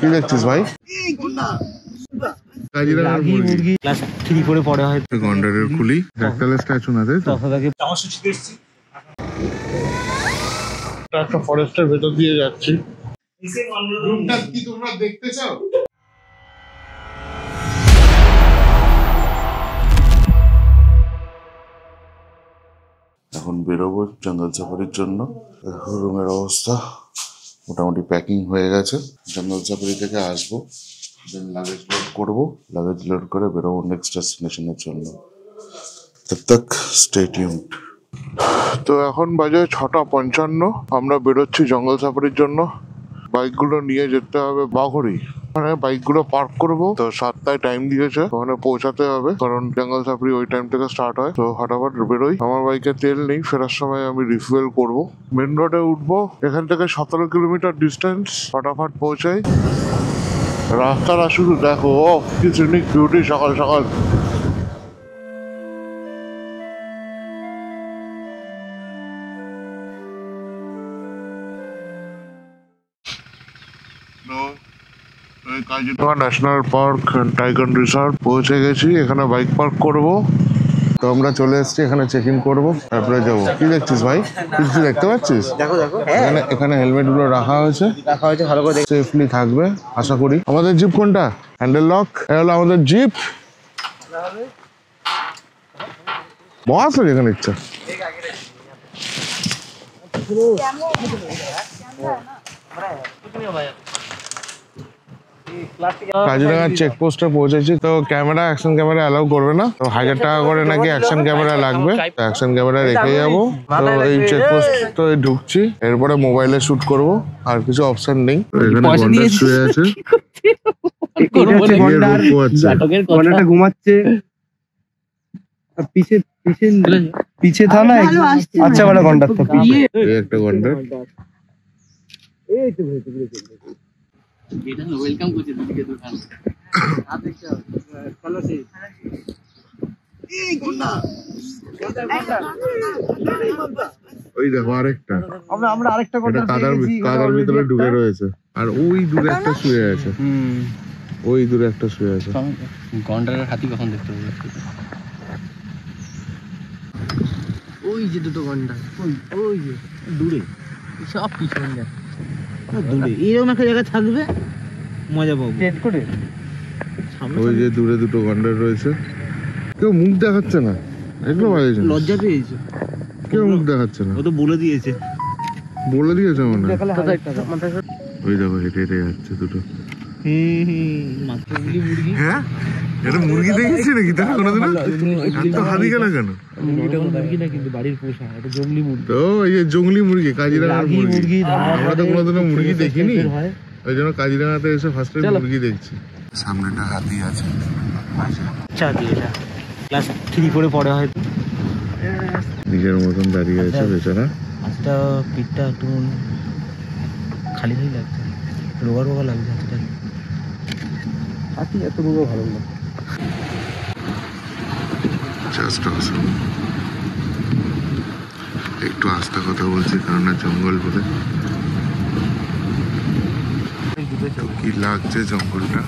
কি দেখছিস ভাই? গন্ডারের খুলি একটা স্ট্যাচু না তাই তো? একটা ফরেস্টের ভেতর দিয়ে যাচ্ছি। রুমটা কি তোমরা দেখতে চাও? এখন বেরোবো জঙ্গল সাফারির জন্য। রুমের অবস্থা মোটামুটি প্যাকিং হয়ে গেছে। জঙ্গল সাফারি থেকে আসবো, দেন লাগেজ লোড করবো, লাগেজ লোড করে বেরোবো নেক্সট ডেস্টিনেশনের জন্য। তব তক স্টে টিউনড। তো এখন বাজে 6:55, আমরা বেরোচ্ছি জঙ্গল সাফারির জন্য। বাইকগুলো নিয়ে যেতে হবে বাঘড়ি। ওখানে বাইকগুলো পার্ক করবো, তো 7টায় টাইম দিয়েছে, ওখানে পৌঁছাতে হবে কারণ জঙ্গল সাফারি ওই টাইম থেকে স্টার্ট হয়। তো হঠাৎ বেরোই। আমার বাইকে তেল নেই, ফেরার সময় আমি রিফুয়েল করব। মেন রোডে উঠবো, এখান থেকে 17 কিলোমিটার ডিস্টেন্স। ফটাফট পৌঁছাই। রাস্তাটা শুধু দেখো, ও কি সিনিক বিউটি সকাল সকাল। Kaziranga national park tiger reserve পৌঁছে গেছি। এখানে বাইক পার্ক করব। তো আমরা চলে এসেছি, এখানে চেক ইন করবো, তারপরে যাবো। কি দেখছিস ভাই? কিছু দেখতে পাচ্ছিস? দেখো দেখো, এখানে হেলমেট গুলো রাখা হয়েছে, ভালো করে সেফলি থাকবে আশা করি। আমাদের জিপ কোনটা? Handle lock. এটা হলো আমাদের জিপ। বস আছে এখানে ইচ্ছা। কাজিরাঙা চেকপোস্টে পৌঁছেছি। তো ক্যামেরা, অ্যাকশন ক্যামেরা অ্যালাউ করবে না। তো 1000 টাকা করে নাকি অ্যাকশন ক্যামেরা লাগবে। তো অ্যাকশন ক্যামেরা রেখে যাবো। তো এই চেকপোস্ট তো ঢুকছি, এরপরে মোবাইলে শুট করব, আর কিছু অপশন নেই। এখানে গন্ডার শুয়ে আছে, গন্ডারটা ঘুমাচ্ছে। পিছে পিছে পিছে থানা। আচ্ছা বড় গন্ডার তো পিছে। এই একটা গন্ডার। এই তো ভাই, এটা ওয়েলকাম করছে দিদিকে দোকান। আর দেখতে হবে চলো সে এই গন্ডার। ওই দেখো আরেকটা। আমরা আরেকটা গন্ডার কাদার ভিতরে ঢুকে রয়েছে। আর ওই দূরে একটা শুয়ে আছে। ওই দূরে একটা শুয়ে আছে। গন্ডারের হাতি কখন দেখতে পাবো? ওই যে দুটো গন্ডার, ওই যে দূরে সব পিছনে দেখো, দূরে এরকম একটা জায়গা থাকবে, মজা পাবো। ওই যে দূরে দুটো গন্ডার রয়েছে। কেউ মুখ দেখাচ্ছে না, এগুলো লজ্জা পেয়েছে। কেউ মুখ দেখাচ্ছে না, ও তো বলে দিয়েছে মনে হয়। ওই দেখো হেঁটে হেঁটে যাচ্ছে দুটো। হ্যাঁ, এটা মুরগি দেখেছি নাকি তাহলে কোনোদিন? এত হাতি কেন? মুরগি না কিন্তু বাড়ির পোষা, এটা জংলি মুরগি। তো এই যে জংলি মুরগি, কাজিরাঙার মুরগি। আমরা তো কোনোদিনও মুরগি দেখিনি, ওই জন্য কাজিরাঙাতে এসে ফার্স্ট টাইম মুরগি দেখছি। সামনেটা হাতি আছে। আচ্ছা, এটা ক্লাস 3 করে পড়ে হয়তো। নিজের মতন দাঁড়িয়ে আছে বেচারা। আজটা পিঠটা একটু খালি খালি লাগছে, রোগা রোগা লাগছে হাতটা। হাতি এত রোগা ভালো না। একটু আস্তে কথা বলছি কারণ জঙ্গল বলে। কি লাগছে জঙ্গলটা।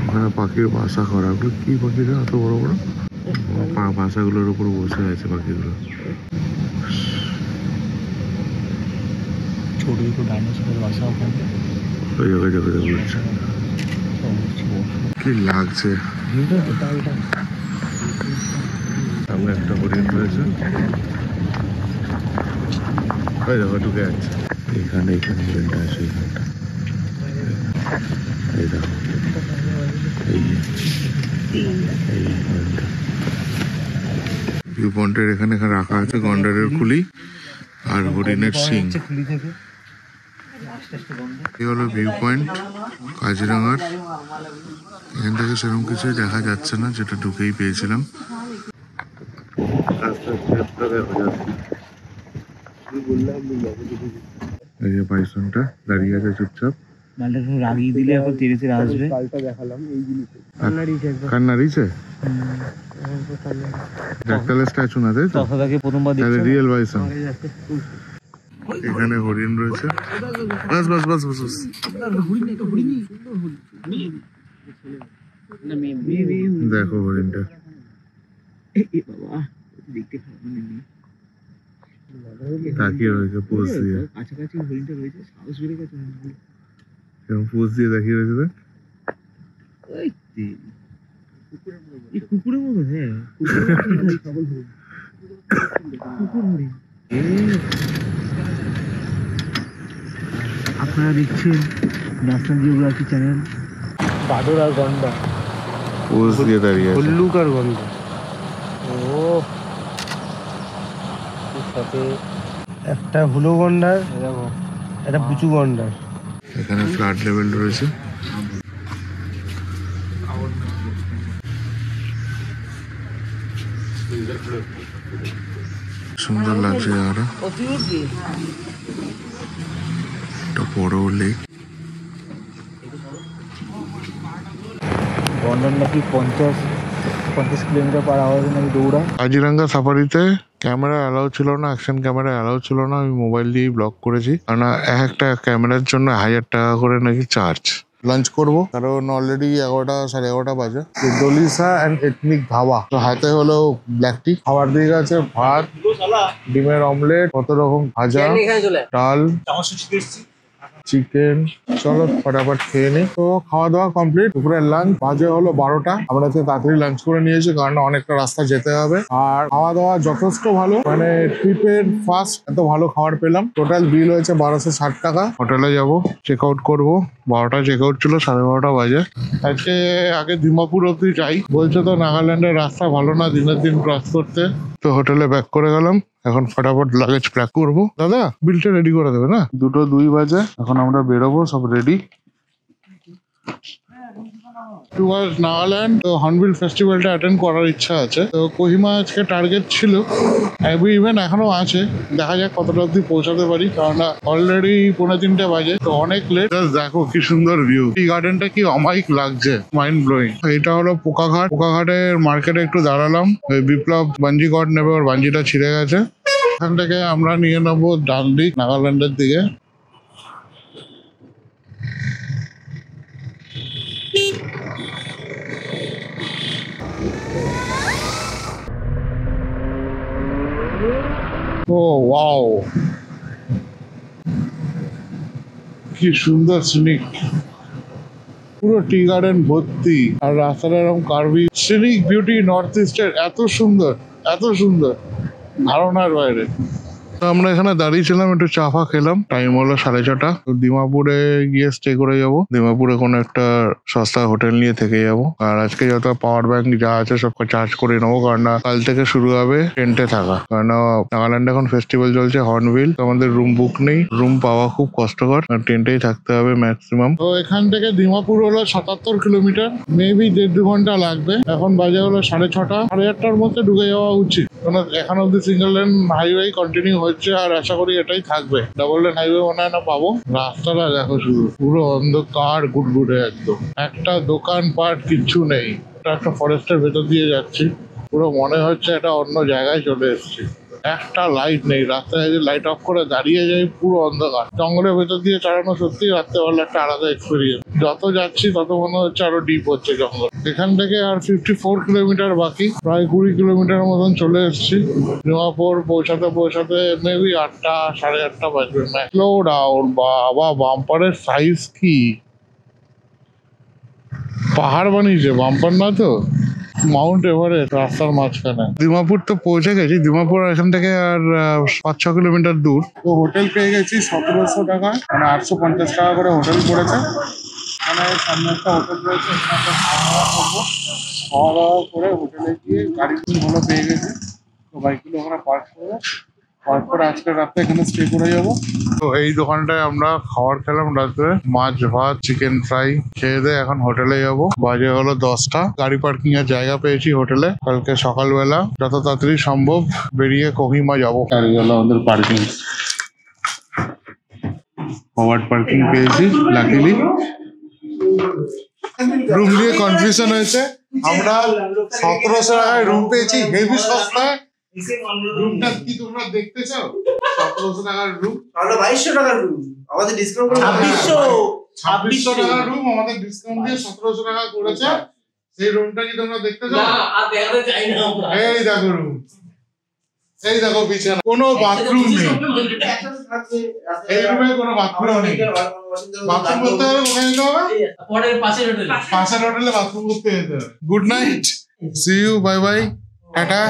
ওখানে পাখির বাসা করা, কি পাখিরা এত বড় বড় বাসাগুলোর উপর বসে আছে পাখিগুলো। ছোট ছোট ডাইনোসরের বাসা ওখানে। ওই জায়গায় কি লাগছে। সামনে একটা হরিণ রয়েছে, ওই দেখো ঢুকে যাচ্ছে। এখানে হরিণটা আছে, এখানটা। এই দেখো, এই হরিণটা ভিউ পয়েন্টের এখানে রাখা আছে গন্ডারের খুলি আর হরিণের শিং। এই হলো ভিউ পয়েন্ট কাজিরাঙার। এখান থেকে সেরকম কিছুই দেখা যাচ্ছে না, যেটা ঢুকেই পেয়েছিলাম। এই যে বাইসনটা দাঁড়িয়ে আছে চুপচাপ। মালটা একটু রাগিয়ে দিলে এখন তেরে তেরে আসবে। কালটা দেখালাম এই জিনিসে কান্নারিছে ডাক্তারের স্ট্যাচু না তাই তো? তথাদাকে প্রথমবার তাহলে দেখছি রিয়েল বাইসন। এখানে হরিণ রয়েছে। বাস বাস বাস বাস বাস। দেখো হরিণটা তাকিয়ে রয়েছে পোজ দিয়ে। কাছাকাছি হরিণটা রয়েছে, সাহস বেড়ে গেছে। এরকম পোজ দিয়ে তাকিয়ে রয়েছে দেখ। কুকুরের মতো, হ্যাঁ কুকুর হরিণ। আপনারা দেখছেন ন্যাশনাল জিওগ্রাফি চ্যানেল। বাদর আর গন্ডা, পোজ দিয়ে দাঁড়িয়ে আছে। ভল্লুক আর গন্ডা। ও সাথে একটা হুলো গন্ডার, একটা পুচু গন্ডার। এখানে ফ্লাড লেভেল রয়েছে। সুন্দর লাগছে জায়গাটা। একটা বড় লেক। গন্ডার নাকি 50 কিলোমিটার পার আওয়ারে নাকি দৌড়ায়। কাজিরাঙ্গা সাফারিতে ক্যামেরা অ্যালাউ ছিল না, অ্যাকশন ক্যামেরা অ্যালাউ ছিল না। আমি মোবাইল দিয়েই ব্লগ করেছি, কারণ এক একটা ক্যামেরার জন্য 1000 টাকা করে নাকি চার্জ। লাঞ্চ করবো কারণ অলরেডি 11টা 11:30 বাজে। ডলিসা অ্যান্ড এথনিক ধাবা। তো হাতে হলো ব্ল্যাক টি। খাবার দিয়ে গেছে ভাত, ডিমের অমলেট, কত রকম ভাজা, ডাল, চিকেন। চলো ফটাফট খেয়ে নিই। তো খাওয়া দাওয়া কমপ্লিট। দুপুরের লাঞ্চ বাজে হলো 12টা। আমরা তো তাড়াতাড়ি লাঞ্চ করে নিয়েছি, কারণ অনেকটা রাস্তা যেতে হবে। আর খাওয়া দাওয়া যথেষ্ট ভালো, মানে ট্রিপের ফার্স্ট এত ভালো খাবার পেলাম। টোটাল বিল হয়েছে 1260 টাকা। হোটেলে যাবো, চেক আউট করবো। 12টা চেক আউট ছিল, 12:30 বাজে। আজকে আগে ডিমাপুর অব্দি যাই বলছে, তো নাগাল্যান্ডের রাস্তা ভালো না দিনের দিন ক্রস করতে। তো হোটেলে ব্যাক করে গেলাম। এখন ফটাফট লাগেজ প্যাক করবো। দাদা বিলটা রেডি করে দেবে না? 2:02 বাজে। এখন আমরা বেরোবো, সব রেডি। টুয়ার্ডস নাগাল্যান্ড। তো হর্নবিল ফেস্টিভ্যালটা অ্যাটেন্ড করার ইচ্ছা আছে। তো কোহিমা আজকে টার্গেট ছিল, এভরি ইভেন্ট এখনো আছে। দেখা যাক কতটা অব্দি পৌঁছাতে পারি, কারণ অলরেডি 2:45 বাজে। তো অনেক লেট। দেখো কি সুন্দর ভিউ। এই গার্ডেনটা কি অমায়িক লাগছে, মাইন্ড ব্লোয়িং। এটা হলো পোকাঘাট। পোকাঘাটের মার্কেটে একটু দাঁড়ালাম। ওই বিপ্লব বাঞ্জি কট নেবে, ওর বাঞ্জিটা ছিঁড়ে গেছে। এখান থেকে আমরা নিয়ে নেবো ডান দিক নাগাল্যান্ডের দিকে। ও ওয়াও, কি সুন্দর সিনিক। পুরো টি গার্ডেন ভর্তি, আর রাস্তাটা এরকম কার্ভি। সিনিক বিউটি নর্থ ইস্টের এত সুন্দর, এত সুন্দর, ধারণার বাইরে। তো আমরা এখানে দাঁড়িয়েছিলাম, একটু চা ফা খেলাম। টাইম হলো 6:30। তো ডিমাপুরে গিয়ে স্টে করে যাব। ডিমাপুরে কোনো একটা সস্তা হোটেল নিয়ে থেকে যাব। আর আজকে যত পাওয়ার ব্যাংক যা আছে সব চার্জ করে নেবো, কারণ কাল থেকে শুরু হবে টেন্টে থাকা। কারণ নাগাল্যান্ডে এখন ফেস্টিভ্যাল চলছে হর্নবিল। তো আমাদের রুম বুক নেই, রুম পাওয়া খুব কষ্টকর, টেন্টেই থাকতে হবে ম্যাক্সিমাম। তো এখান থেকে ডিমাপুর হলো 77 কিলোমিটার, মেবি 1.5-2 ঘন্টা লাগবে। এখন বাজে হলো 6:30। 8:30টার মধ্যে ঢুকে যাওয়া উচিত, কারণ এখন অব্দি সিঙ্গেল লেন হাইওয়ে কন্টিনিউ হচ্ছে। আর আশা করি এটাই থাকবে। ডাবল লেন হাইওয়ে মনে হয় না পাবো। রাস্তাটা দেখো শুধু, পুরো অন্ধকার গুটগুটে একদম। একটা দোকান পাট কিচ্ছু নেই। একটা ফরেস্টের ভেতর দিয়ে যাচ্ছি, পুরো মনে হচ্ছে একটা অন্য জায়গায় চলে এসেছি। একটা লাইট নেই রাস্তায়। যদি লাইট অফ করে দাঁড়িয়ে যাই, পুরো অন্ধকার। জঙ্গলের ভেতর দিয়ে চালানো সত্যি রাত্রেবেলা একটা আলাদা এক্সপিরিয়েন্স। যত যাচ্ছি তত মনে হচ্ছে আরো ডিপ হচ্ছে জঙ্গল। এখান থেকে আর 54 কিলোমিটার বাকি। প্রায় 20 কিলোমিটার মতন চলে এসেছি। ডিমাপুর পৌঁছাতে পৌঁছাতে মেবি 8টা 8:30 বাজবে। Slow down. বাবা, বাম্পারের সাইজ কি! পাহাড় বানিয়েছে, বাম্পার না তো। মাউন্ট এভারেস্ট রাস্তার মাঝখানে। ডিমাপুর তো পৌঁছে গেছি। ডিমাপুর এখান থেকে আর 5-6 কিলোমিটার দূর। তো হোটেল পেয়ে গেছি 1700 টাকা, মানে 850 টাকা করে হোটেল পড়েছে। মানে সামনে একটা হোটেল রয়েছে, খাওয়া দাওয়া করবো। খাওয়া দাওয়া করে হোটেলে গিয়ে গাড়ি ভালো পেয়ে গেছি। তো বাইকগুলো ওখানে পার্ক করবো। পার্ক করে আজকে রাতে এখানে স্টে করে যাবো। তো এই দোকানটায় আমরা খাবার খেলাম রাত্রে, মাছ ভাত চিকেন ফ্রাই খেয়ে দিয়ে এখন হোটেলে যাবো। বাজে হলো 10টা। গাড়ি পার্কিং এর জায়গা পেয়েছি হোটেলে। কালকে সকালবেলা যত তাড়াতাড়ি সম্ভব বেরিয়ে কোহিমা যাবো। আমাদের পার্কিং ফরওয়ার্ড পার্কিং পেয়েছি লাকিলি। রুম নিয়ে কনফিউশন হয়েছে। আমরা 1700 টাকায় রুম পেয়েছি, হেভি সস্তায়। রুমটা কি তোমরা দেখতে চাও? 1700 টাকার রুম, আমরা 2200 টাকার রুম, আমাদের ডিসকাউন্ট করে 2600 টাকার রুম আমাদের ডিসকাউন্ট দিয়ে 1700 টাকা করেছে। সেই রুমটা কি তোমরা দেখতে চাও? না, আর দেখাতে চাই না আমরা। এই দেখো রুম, এই দেখো বিছানা, কোনো বাথরুম নেই। এই রুমে কোনো বাথরুম নেই। বাথরুম করতে হলে কোথায় যেতে হবে? পরের পাশের হোটেলে। পাশের হোটেলে বাথরুম করতে যেতে হবে। Good night, see you, bye bye, tata.